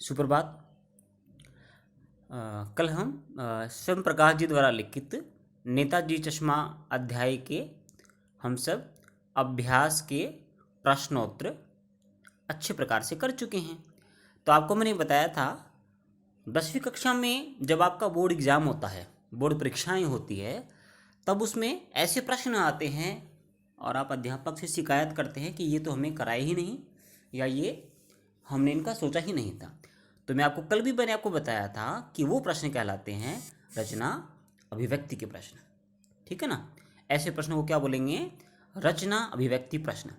सुप्रभात। कल हम स्वयं प्रकाश जी द्वारा लिखित नेताजी चश्मा अध्याय के हम सब अभ्यास के प्रश्नोत्तर अच्छे प्रकार से कर चुके हैं। तो आपको मैंने बताया था 10वीं कक्षा में जब आपका बोर्ड एग्ज़ाम होता है, बोर्ड परीक्षाएं होती है, तब उसमें ऐसे प्रश्न आते हैं और आप अध्यापक से शिकायत करते हैं कि ये तो हमें कराए ही नहीं या ये हमने इनका सोचा ही नहीं था। तो मैंने आपको बताया था कि वो प्रश्न कहलाते हैं रचना अभिव्यक्ति के प्रश्न। ठीक है ना। ऐसे प्रश्नों को क्या बोलेंगे? रचना अभिव्यक्ति प्रश्न।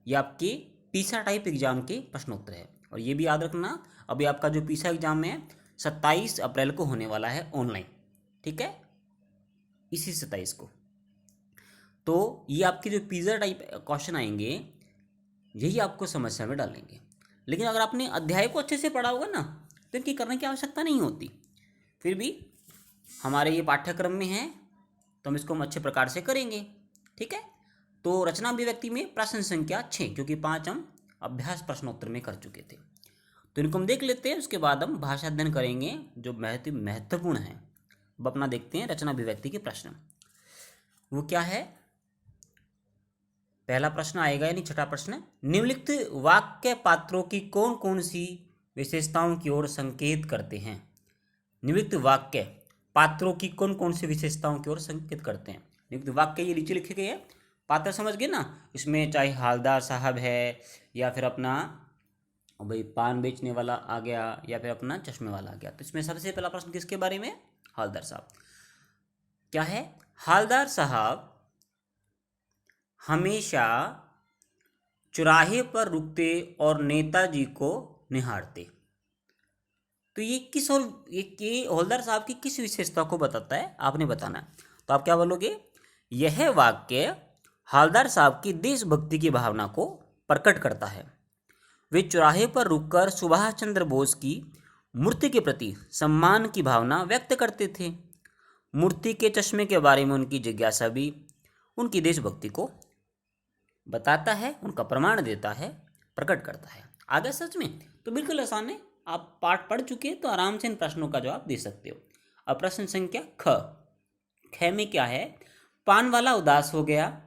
ये आपके पीसा टाइप एग्जाम के प्रश्नोत्तर है। और ये भी याद रखना, अभी आपका जो पीसा एग्जाम है 27 अप्रैल को होने वाला है ऑनलाइन। ठीक है, इसी 27 को। तो ये आपके जो पीसा टाइप क्वेश्चन आएंगे यही आपको समस्या में डालेंगे। लेकिन अगर आपने अध्याय को अच्छे से पढ़ा होगा ना, तो इनकी करने की आवश्यकता नहीं होती। फिर भी हमारे ये पाठ्यक्रम में है तो हम इसको अच्छे प्रकार से करेंगे। ठीक है। तो रचना अभिव्यक्ति में प्रश्न संख्या 6, क्योंकि 5 हम अभ्यास प्रश्नोत्तर में कर चुके थे, तो इनको हम देख लेते हैं। उसके बाद हम भाषा अध्ययन करेंगे जो महत्वपूर्ण है। अब अपना देखते हैं रचना अभिव्यक्ति के प्रश्न। वो क्या है? पहला प्रश्न आएगा, यानी छठा प्रश्न, निम्नलिखित वाक्य पात्रों की कौन कौन सी विशेषताओं की ओर संकेत करते हैं? निम्नलिखित वाक्य पात्रों की कौन कौन सी विशेषताओं की ओर संकेत करते हैं? निम्नलिखित वाक्य ये नीचे लिखे गए हैं, पात्र समझ गए ना। इसमें चाहे हालदार साहब है या फिर अपना भाई पान बेचने वाला आ गया या फिर अपना चश्मे वाला आ गया। तो इसमें सबसे पहला प्रश्न किसके बारे में? हालदार साहब। क्या है? हालदार साहब हमेशा चौराहे पर रुकते और नेताजी को निहारते। तो ये किस और ये हवलदार साहब की किस विशेषता को बताता है, आपने बताना है। तो आप क्या बोलोगे? यह वाक्य हवलदार साहब की देशभक्ति की भावना को प्रकट करता है। वे चौराहे पर रुककर सुभाष चंद्र बोस की मूर्ति के प्रति सम्मान की भावना व्यक्त करते थे। मूर्ति के चश्मे के बारे में उनकी जिज्ञासा भी उनकी देशभक्ति को बताता है, उनका प्रमाण देता है, प्रकट करता है। आगे सच में तो बिल्कुल आसान है, आप पाठ पढ़ चुके हैं तो आराम से इन प्रश्नों का जवाब दे सकते हो। अब प्रश्न संख्या ख में क्या है? पान वाला उदास हो गया,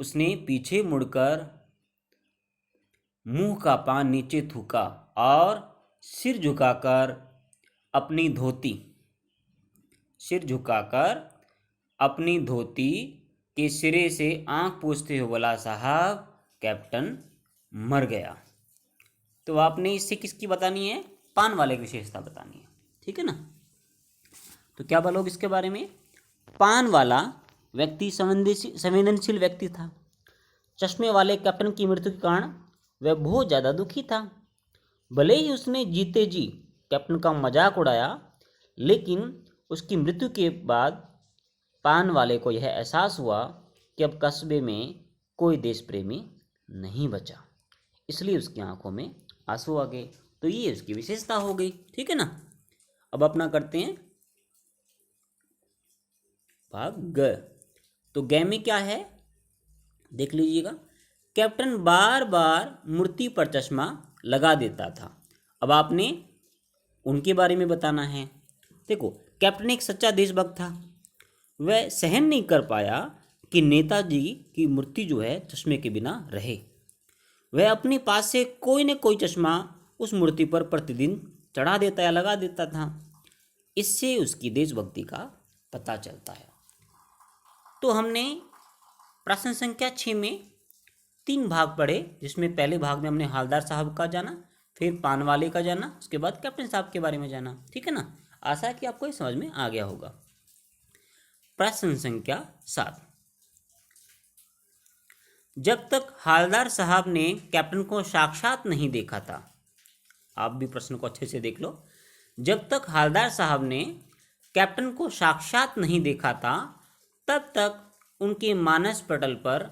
उसने पीछे मुड़कर मुंह का पान नीचे थूका और सिर झुकाकर अपनी धोती के सिरे से आंख पोंछते हुए बोला, साहब कैप्टन मर गया। तो आपने इससे किसकी बतानी है? पान वाले की विशेषता बतानी है। ठीक है ना। तो क्या बोलोगे इसके बारे में? पान वाला व्यक्ति संवेदनशील व्यक्ति था। चश्मे वाले कैप्टन की मृत्यु के कारण वह बहुत ज़्यादा दुखी था। भले ही उसने जीते जी कैप्टन का मजाक उड़ाया, लेकिन उसकी मृत्यु के बाद पान वाले को यह एहसास हुआ कि अब कस्बे में कोई देश प्रेमी नहीं बचा, इसलिए उसकी आंखों में आंसू आ गए। तो ये उसकी विशेषता हो गई। ठीक है ना। अब अपना करते हैं भाग ग। तो ग में क्या है देख लीजिएगा। कैप्टन बार बार मूर्ति पर चश्मा लगा देता था। अब आपने उनके बारे में बताना है। देखो, कैप्टन एक सच्चा देशभक्त था। वह सहन नहीं कर पाया कि नेताजी की मूर्ति जो है चश्मे के बिना रहे। वह अपने पास से कोई न कोई चश्मा उस मूर्ति पर प्रतिदिन चढ़ा देता या लगा देता था। इससे उसकी देशभक्ति का पता चलता है। तो हमने प्रश्न संख्या 6 में 3 भाग पढ़े, जिसमें पहले भाग में हमने हालदार साहब का जाना, फिर पान वाले का जाना, उसके बाद कैप्टन साहब के बारे में जाना। ठीक है ना। आशा है कि आपको ये समझ में आ गया होगा। प्रश्न संख्या 7, जब तक हालदार साहब ने कैप्टन को साक्षात नहीं देखा था। आप भी प्रश्न को अच्छे से देख लो। जब तक हालदार साहब ने कैप्टन को साक्षात नहीं देखा था, तब तक उनके मानस पटल पर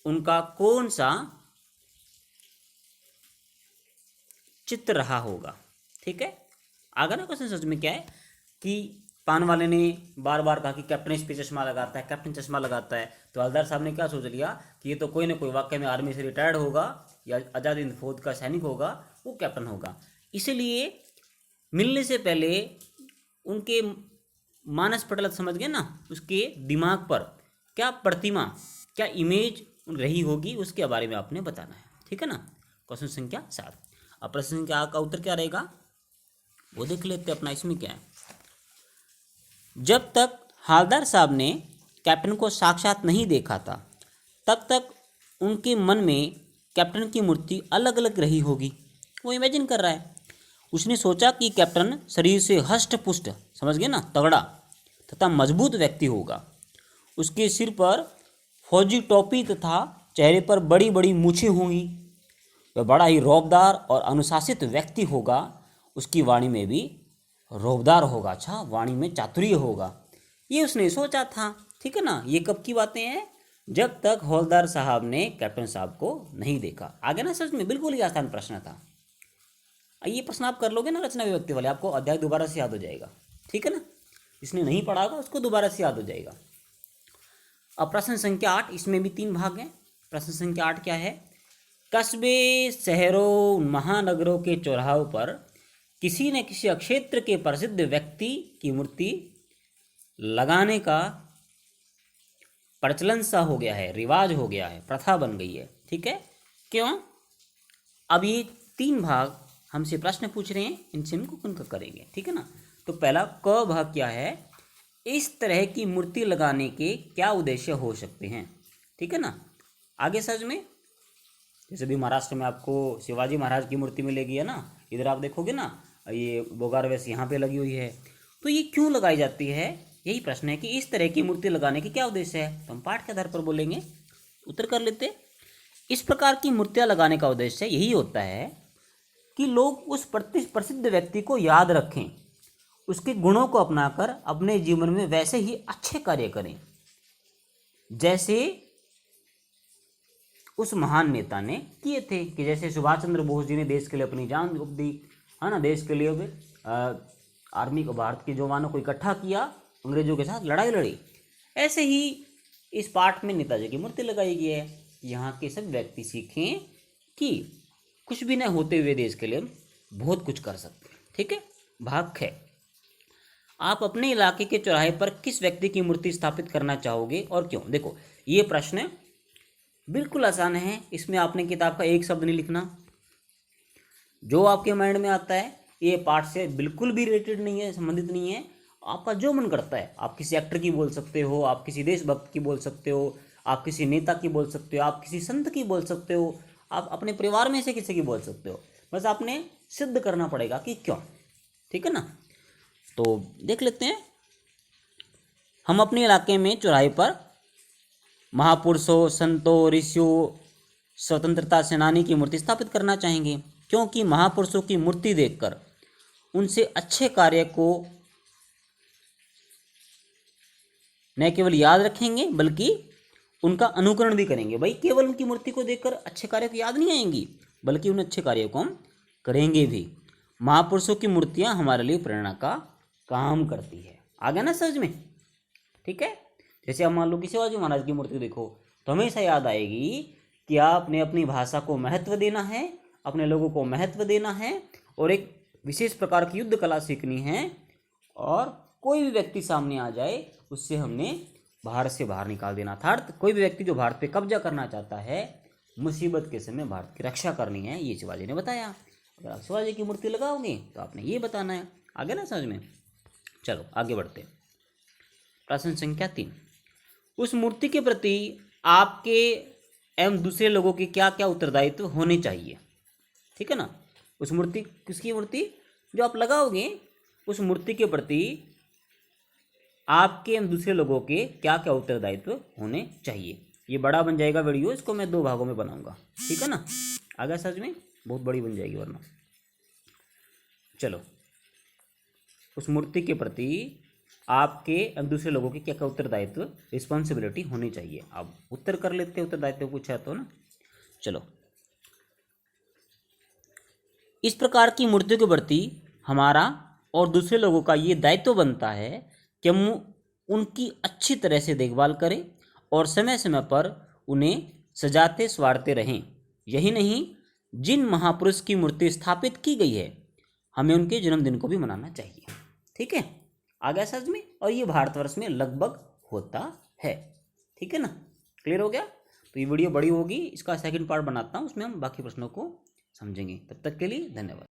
उनका कौन सा चित्र रहा होगा? ठीक है। आगे ना क्वेश्चन सच में क्या है कि पान वाले ने बार बार कहा कि कैप्टन इस पे चश्मा लगाता है, कैप्टन चश्मा लगाता है। तो हवलदार साहब ने क्या सोच लिया कि ये तो कोई ना कोई वाकई में आर्मी से रिटायर्ड होगा या आज़ाद हिंद फौज का सैनिक होगा, वो कैप्टन होगा। इसीलिए मिलने से पहले उनके मानस पटल समझ गए ना, उसके दिमाग पर क्या प्रतिमा, क्या इमेज रही होगी, उसके बारे में आपने बताना है। ठीक है ना। क्वेश्चन संख्या 7। अब प्रश्न संख्या का उत्तर क्या रहेगा वो देख लेते हैं अपना। इसमें क्या है, जब तक हालदार साहब ने कैप्टन को साक्षात नहीं देखा था तब तक उनके मन में कैप्टन की मूर्ति अलग अलग रही होगी। वो इमेजिन कर रहा है। उसने सोचा कि कैप्टन शरीर से हष्ट पुष्ट, समझ गए ना, तगड़ा तथा मजबूत व्यक्ति होगा। उसके सिर पर फौजी टोपी तथा चेहरे पर बड़ी बड़ी मूछें होंगी। वह बड़ा ही रौबदार और अनुशासित व्यक्ति होगा। उसकी वाणी में भी रौबदार होगा, अच्छा वाणी में चातुर्य होगा। ये उसने सोचा था। ठीक है ना। ये कब की बातें हैं, जब तक हौलदार साहब ने कैप्टन साहब को नहीं देखा। आगे ना सच में बिल्कुल ही आसान प्रश्न था। ये प्रश्न आप कर लोगे ना रचना विभक्ति वाले, आपको अध्याय दोबारा से याद हो जाएगा। ठीक है ना। इसने नहीं पढ़ा होगा उसको दोबारा से याद हो जाएगा। अब प्रश्न संख्या 8, इसमें भी 3 भाग हैं। प्रश्न संख्या 8 क्या है, कस्बे, शहरों, महानगरों के चौराहों पर किसी न किसी क्षेत्र के प्रसिद्ध व्यक्ति की मूर्ति लगाने का प्रचलन सा हो गया है, रिवाज हो गया है, प्रथा बन गई है। ठीक है। क्यों? अब ये 3 भाग हमसे प्रश्न पूछ रहे हैं, इनसे हम कुछ करेंगे। ठीक है ना। तो पहला क भाग क्या है, इस तरह की मूर्ति लगाने के क्या उद्देश्य हो सकते हैं। ठीक है ना। आगे सच में जैसे भी महाराष्ट्र में आपको शिवाजी महाराज की मूर्ति मिलेगी है ना, इधर आप देखोगे ना ये बोगार वैसे यहाँ पे लगी हुई है। तो ये क्यों लगाई जाती है, यही प्रश्न है कि इस तरह की मूर्ति लगाने के क्या उद्देश्य है। तो हम पाठ के आधार पर बोलेंगे, उत्तर कर लेते। इस प्रकार की मूर्तियाँ लगाने का उद्देश्य यही होता है कि लोग उस प्रसिद्ध व्यक्ति को याद रखें, उसके गुणों को अपनाकर अपने जीवन में वैसे ही अच्छे कार्य करें जैसे उस महान नेता ने किए थे। कि जैसे सुभाष चंद्र बोस जी ने देश के लिए अपनी जान दी है ना, देश के लिए आर्मी को, भारत के जवानों को इकट्ठा किया, अंग्रेजों के साथ लड़ाई लड़ी। ऐसे ही इस पाठ में नेताजी की मूर्ति लगाई गई है। यहाँ के सब व्यक्ति सीखें कि कुछ भी न होते हुए देश के लिए बहुत कुछ कर सकते हैं। ठीक है। भाग है, आप अपने इलाके के चौराहे पर किस व्यक्ति की मूर्ति स्थापित करना चाहोगे और क्यों। देखो ये प्रश्न बिल्कुल आसान है। इसमें आपने किताब का एक शब्द नहीं लिखना, जो आपके माइंड में आता है। ये पाठ से बिल्कुल भी रिलेटेड नहीं है, संबंधित नहीं है। आपका जो मन करता है, आप किसी एक्टर की बोल सकते हो, आप किसी देशभक्त की बोल सकते हो, आप किसी नेता की बोल सकते हो, आप किसी संत की बोल सकते हो, आप अपने परिवार में से किसी की बोल सकते हो। बस आपने सिद्ध करना पड़ेगा कि क्यों। ठीक है ना। तो देख लेते हैं। हम अपने इलाके में चौराहे पर महापुरुषों, संतों, ऋषियों, स्वतंत्रता सेनानी की मूर्ति स्थापित करना चाहेंगे, क्योंकि महापुरुषों की मूर्ति देखकर उनसे अच्छे कार्य को न केवल याद रखेंगे बल्कि उनका अनुकरण भी करेंगे। भाई केवल उनकी मूर्ति को देखकर अच्छे कार्य को याद नहीं आएंगी, बल्कि उन अच्छे कार्यों को हम करेंगे भी। महापुरुषों की मूर्तियां हमारे लिए प्रेरणा का काम करती है। आ गया ना समझ में। ठीक है। जैसे आप मान लो कि शिवाजी महाराज की मूर्ति देखो तो हमेशा याद आएगी कि आपने अपनी भाषा को महत्व देना है, अपने लोगों को महत्व देना है, और एक विशेष प्रकार की युद्ध कला सीखनी है, और कोई भी व्यक्ति सामने आ जाए उससे हमने भारत से बाहर निकाल देना था। अर्थ कोई भी व्यक्ति जो भारत पे कब्जा करना चाहता है, मुसीबत के समय भारत की रक्षा करनी है, ये शिवाजी ने बताया। अगर आप शिवाजी की मूर्ति लगाओगे तो आपने ये बताना है। आगे ना समझ में। चलो आगे बढ़ते हैं। प्रश्न संख्या 3, उस मूर्ति के प्रति आपके एवं दूसरे लोगों के क्या क्या उत्तरदायित्व होने चाहिए। ठीक है ना। उस मूर्ति, किसकी मूर्ति जो आप लगाओगे, उस मूर्ति के प्रति आपके एवं दूसरे लोगों के क्या क्या उत्तरदायित्व होने चाहिए। ये बड़ा बन जाएगा वीडियो, इसको मैं 2 भागों में बनाऊंगा। ठीक है ना। आगे सच में बहुत बड़ी बन जाएगी वरना। चलो, उस मूर्ति के प्रति आपके एवं दूसरे लोगों के क्या क्या उत्तरदायित्व, रिस्पॉन्सिबिलिटी होनी चाहिए। अब उत्तर कर लेते हैं, उत्तरदायित्व पूछा तो ना। चलो, इस प्रकार की मूर्तियों के प्रति हमारा और दूसरे लोगों का ये दायित्व बनता है कि हम उनकी अच्छी तरह से देखभाल करें और समय समय पर उन्हें सजाते संवारते रहें। यही नहीं, जिन महापुरुष की मूर्ति स्थापित की गई है हमें उनके जन्मदिन को भी मनाना चाहिए। ठीक है, आ गया समझ में। और ये भारतवर्ष में लगभग होता है। ठीक है ना, क्लियर हो गया। तो ये वीडियो बड़ी होगी, इसका सेकंड पार्ट बनाता हूँ, उसमें हम बाकी प्रश्नों को समझेंगे। तब तक के लिए धन्यवाद।